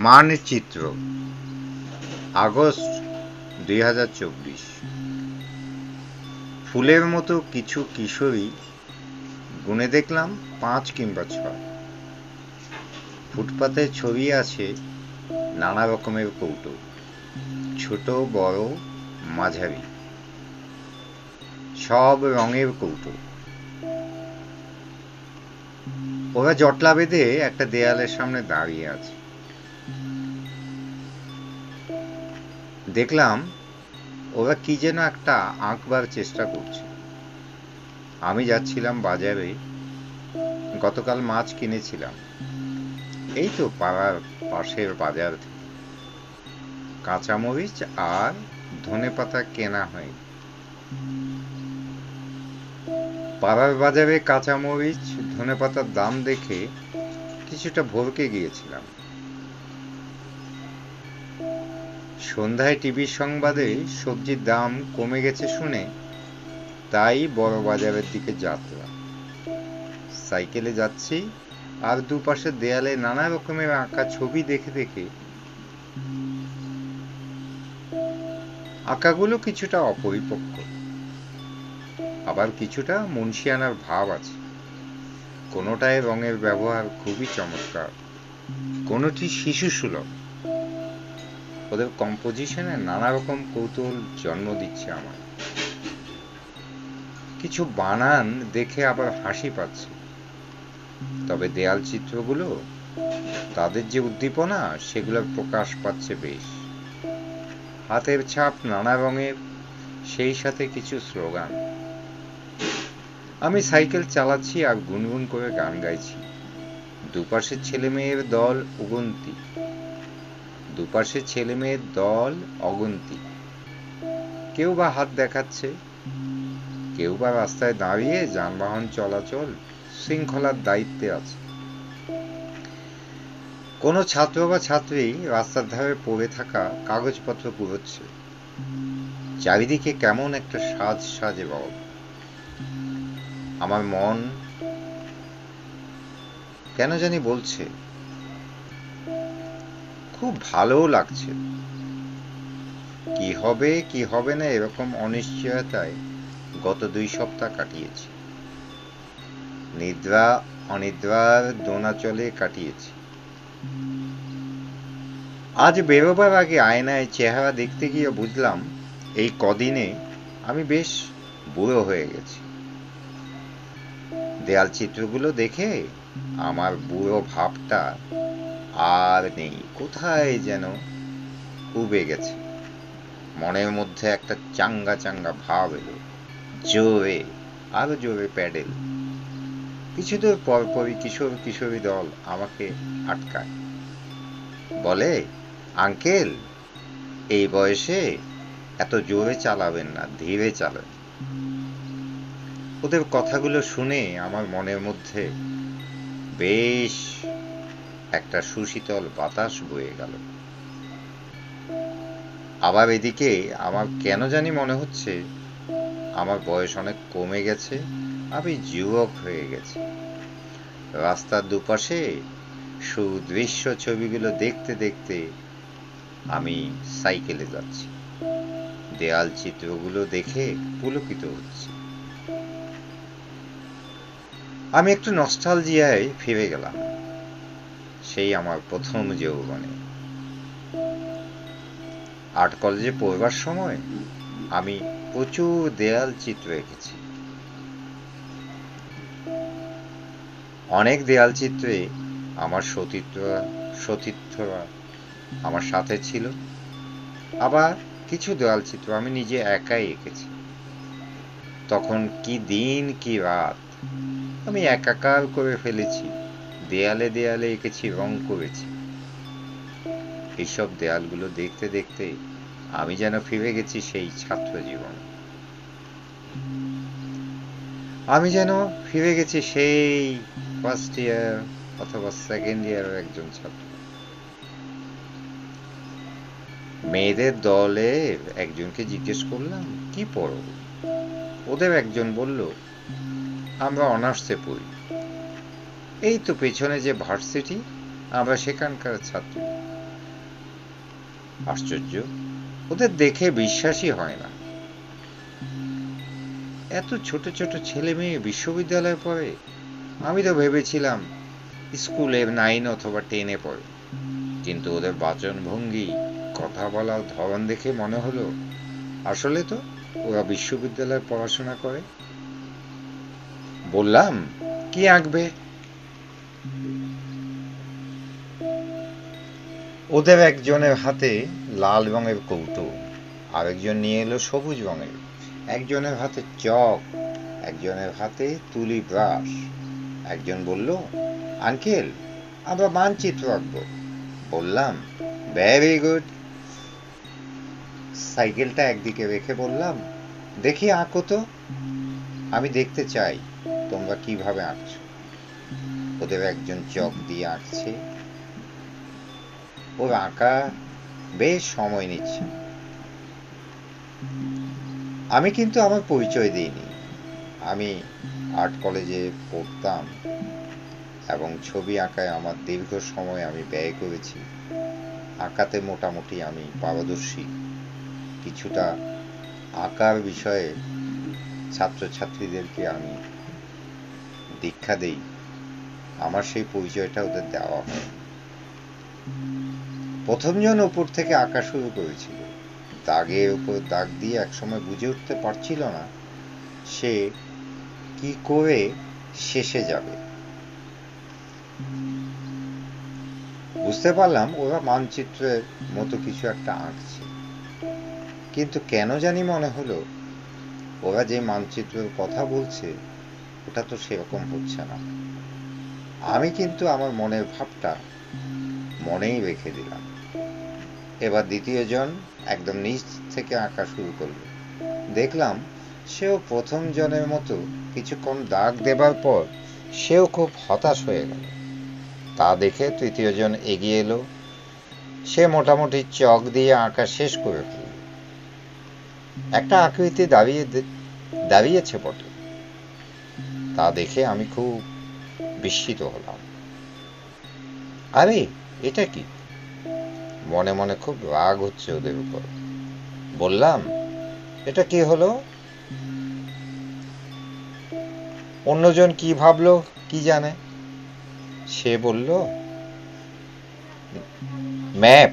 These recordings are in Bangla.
মানচিত্র আগস্ট 2024। ফুলের মতো কিছু কিশোরী, গুনে দেখলাম 5 কিংবা 6। ফুটপাতে ছড়িয়ে আছে নানা রকমের কৌটো, ছোট বড় মাঝারি, সব রঙের কৌটো। ওরা জটলা বেঁধে একটা দেয়ালের সামনে দাঁড়িয়ে আছে। দেখলাম ওরা কি যেন একটা আঁকবার চেষ্টা করছে। আমি যাচ্ছিলাম বাজারে, গতকাল মাছ কিনেছিলাম, এই তো পাড়ার পাশের বাজার থেকে। কাঁচামরিচ আর ধনেপাতা কেনা হয়নি। পাড়ার বাজারে কাঁচামরিচ ধনেপাতার দাম দেখে কিছুটা ভরকে গিয়েছিলাম। সন্ধ্যায় টিভির সংবাদে সবজির দাম কমে গেছে শুনে তাই বড় বাজারের দিকে যাত্রা। সাইকেলে যাচ্ছি আর দুপাশে দেয়ালে নানা রকমের আঁকা ছবি দেখে দেখে। আঁকাগুলো কিছুটা অপরিপক্ক, আবার কিছুটা মুন্সিয়ানার ভাব আছে। কোনোটায় রঙের ব্যবহার খুবই চমৎকার, কোনোটি শিশু সুলভ। ওদের কম্পোজিশনে নানা রকম কৌতূহল জন্ম দিচ্ছে আমার। কিছু বানান দেখে আবার হাসি পাচ্ছে। তবে দেয়াল চিত্রগুলো, তাদের যে উদ্দীপনা, সেগুলোর প্রকাশ পাচ্ছে বেশ। হাতের ছাপ নানা রঙের, সেই সাথে কিছু স্লোগান। আমি সাইকেল চালাচ্ছি আর গুনগুন করে গান গাইছি। দুপাশের ছেলে মেয়ের দল অগুন্তি, দুপাশের ছেলে মেয়ের দল অগুন্তি। কেউ বা হাত দেখাচ্ছে, কেউ বা রাস্তায় দাঁড়িয়ে যানবাহন চলাচল শৃঙ্খলার দায়িত্বে আছে। কোনো ছাত্র বা ছাত্রী রাস্তার ধারে পড়ে থাকা কাগজপত্র কুড়োচ্ছে। চারিদিকে কেমন একটা সাজ সাজে রব। আমার মন কেন জানি বলছে খুব ভালোও লাগছে। কি হবে কি হবে না এরকম অনিশ্চয়তায় গত 2 সপ্তাহ কাটিয়েছি। নিদ্রা অনিদ্রার দোনাচলে কাটিয়েছি। আজ বেরোবার আগে আয়নায় চেহারা দেখতে গিয়ে বুঝলাম এই কদিনে আমি বেশ বুড়ো হয়ে গেছি। দেয়াল চিত্রগুলো দেখে আমার বুড়ো ভাবটা আর নেই, কোথায় যেন উবে গেছে। মনের মধ্যে একটা চাঙ্গা চাঙ্গা ভাব এলো। জোরে, আরো জোরে প্যাডেল। কিছুদূর পরপরই কিশোর কিশোরী দল আমাকে আটকায়, বলে, আঙ্কেল, এই বয়সে এত জোরে চালাবেন না, ধীরে চালান। ওদের কথাগুলো শুনে আমার মনের মধ্যে বেশ একটা সুশীতল বাতাস বয়ে গেল। আবার এদিকে আমার কেন জানি মনে হচ্ছে আমার বয়স অনেক কমে গেছে, আমি যুবক হয়ে গেছি। রাস্তার দুপাশে সুদৃশ্য ছবিগুলো দেখতে দেখতে আমি সাইকেলে যাচ্ছি। দেয়াল চিত্রগুলো দেখে পুলকিত হচ্ছি। আমি একটু নস্টালজিয়ায় ফিরে গেলাম, সেই আমার প্রথম যৌবনে। আর্ট কলেজে পড়বার সময় আমি প্রচুর দেয়াল চিত্র এঁকেছি। অনেক দেয়াল চিত্রে আমার সতীর্থরা আমার সাথে ছিল, আবার কিছু দেয়াল চিত্র আমি নিজে একাই এঁকেছি। তখন কি দিন কি রাত, আমি একাকার করে ফেলেছি। দেয়ালে দেয়ালে এঁকেছি, রং করেছি। এইসব দেয়ালগুলো দেখতে দেখতে আমি যেন ফিরে গেছি সেই ছাত্র জীবন। আমি যেন ফিরে গেছি সেই ফার্স্ট ইয়ার অথবা সেকেন্ড ইয়ারের একজন ছাত্র। মেয়েদের দলে একজনকে জিজ্ঞেস করলাম, কি পড়ো? ওদের একজন বলল, আমরা অনার্সে পড়ি। এই তো পেছনে যে ভার্সিটি, আমরা সেখানকার ছাত্র। আশ্চর্য, ওদের দেখে বিশ্বাসই হয় না। এত ছোট ছোট ছেলে মেয়ে বিশ্ববিদ্যালয়ে পড়ে। আমি তো ভেবেছিলাম স্কুলের 9 অথবা 10-এ পড়ে। কিন্তু ওদের বাচনভঙ্গি, কথা বলার ধরন দেখে মনে হলো আসলে তো ওরা বিশ্ববিদ্যালয়ে পড়াশোনা করে। বললাম, কি আঁকবে? ওদের একজনের হাতে লাল রঙের কৌটো, আরেকজন নিয়ে এলো সবুজ রঙের। একজনের হাতে চক, একজনের হাতে তুলি ব্রাশ। একজন বলল, আঙ্কেল, আমরা মানচিত্র আঁকবো। বললাম, ভেরি গুড। সাইকেলটা একদিকে রেখে বললাম, দেখি আঁকো তো, আমি দেখতে চাই তোমরা কিভাবে আঁকছো। ওদের একজন চক দিয়ে আঁকছে। ওর আঁকা বেশ সময় নিচ্ছে। আমি কিন্তু আমার পরিচয় দিইনি। আমি আর্ট কলেজে পড়তাম এবং ছবি আঁকায় আমার দীর্ঘ সময় আমি ব্যয় করেছি। আঁকাতে মোটামুটি আমি পারদর্শী। কিছুটা আঁকার বিষয়ে ছাত্রছাত্রীদেরকে আমি দীক্ষা দেই। আমার সেই পরিচয়টা ওদের দেওয়া হয়। প্রথমজন ওপর থেকে আঁকা শুরু করেছিল। দাগের উপর দাগ দিয়ে একসময় বুঝে উঠতে পারছিল না সে কি করে শেষে যাবে। বুঝতে পারলাম ওরা মানচিত্রের মতো কিছু একটা আঁকছে, কিন্তু কেন জানি মনে হলো ওরা যে মানচিত্রের কথা বলছে ওটা তো সেরকম হচ্ছে না। আমি কিন্তু আমার মনের ভাবটা মনেই রেখে দিলাম। এবার দ্বিতীয়জন একদম নিচ থেকে আঁকা শুরু করলো। দেখলাম সেও প্রথম জনের মতো কিছুক্ষণ দাগ দেবার পর সেও খুব হতাশ হয়ে গেল। তা দেখে তৃতীয়জন এগিয়ে এলো। সে মোটামুটি চক দিয়ে আঁকা শেষ করে ফেলল। একটা আকৃতি দাঁড়িয়েছে বটে। তা দেখে আমি খুব বিস্মিত হলাম। আরে, এটা কি? মনে মনে খুব রাগ হচ্ছে ওদের উপর। বললাম, এটা কি হলো? অন্যজন কি ভাবলো কি জানে। সে বলল, ম্যাপ,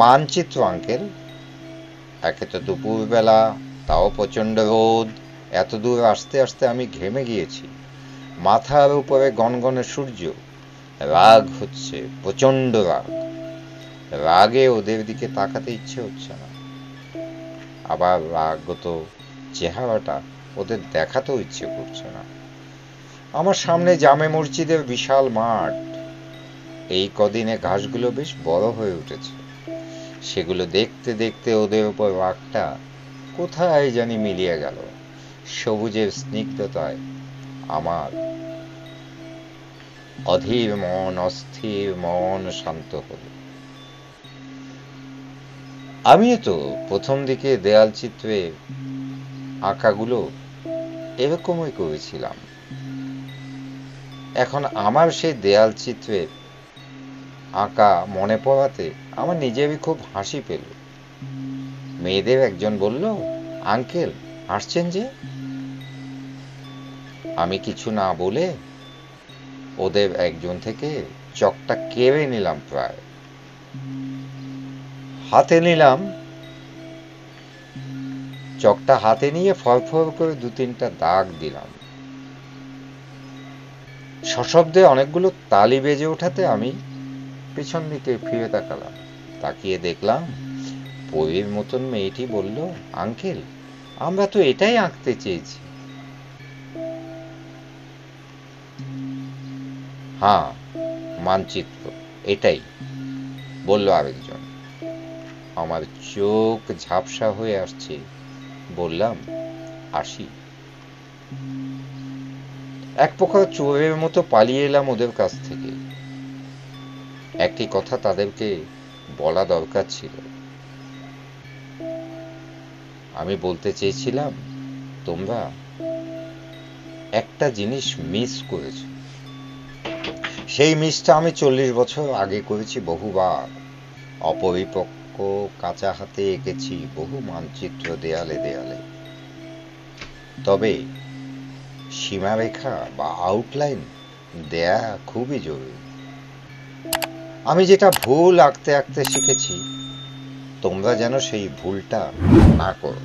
মানচিত্র আঙ্কেল। একে তো দুপুরবেলা, তাও প্রচণ্ড রোদ। এত দূর আসতে আসতে আমি ঘেমে গিয়েছি। মাথার উপরে গনগনে সূর্য। রাগ হচ্ছে, প্রচণ্ড রাগ। রাগে ওদের দিকে তাকাতে ইচ্ছে হচ্ছে না। আবার রাগত চেহারাটা ওদের দেখাতেও ইচ্ছে করছে না। আমার সামনে জামে মসজিদের বিশাল মাঠ। এই কদিনে ঘাসগুলো বেশ বড় হয়ে উঠেছে। সেগুলো দেখতে দেখতে ওদের উপর রাগটা কোথায় জানি মিলিয়ে গেল। সবুজের স্নিগ্ধতায় আমার অধীর মন, অস্থির মন শান্ত হল। আমিও তো প্রথম দিকে দেয়াল চিত্রে আঁকাগুলো এরকমই করেছিলাম। এখন আমার সেই দেয়াল চিত্রের আঁকা মনে পড়াতে আমার নিজেরই খুব হাসি পেল। মেয়েদের একজন বলল, আঙ্কেল, হাসছেন যে? আমি কিছু না বলে ওদের একজন থেকে চকটা কেড়ে নিলাম। প্রায় হাতে নিলাম। চকটা হাতে নিয়ে ফরফর করে 2-3টা দাগ দিলাম। সশব্দে অনেকগুলো তালি বেজে ওঠাতে আমি পেছন দিকে ফিরে তাকালাম। তাকিয়ে দেখলাম পরীর মতন মেয়েটি বলল, আঙ্কেল, আমরা তো এটাই আঁকতে চেয়েছি। হ্যাঁ, মানচিত্র, এটাই, বলল আরেকজন। আমার চোখ ঝাপসা হয়ে আসছে। বললাম, আসি। এক প্রকার চোরের মতো পালিয়ে এলাম ওদের কাছ থেকে। একটি কথা তাদেরকে বলা দরকার ছিল। আমি বলতে চেয়েছিলাম, তোমরা একটা জিনিস মিস করেছ। সেই মিসটা আমি 40 বছর আগে করেছি বহুবার। ও কাঁচা হাতে এঁকেছি বহু মানচিত্র দেয়ালে দেয়ালে। তবে সীমারেখা বা আউটলাইন দেয়া খুবই জরুরি। আমি যেটা ভুল আঁকতে আঁকতে শিখেছি, তোমরা যেন সেই ভুলটা না করো।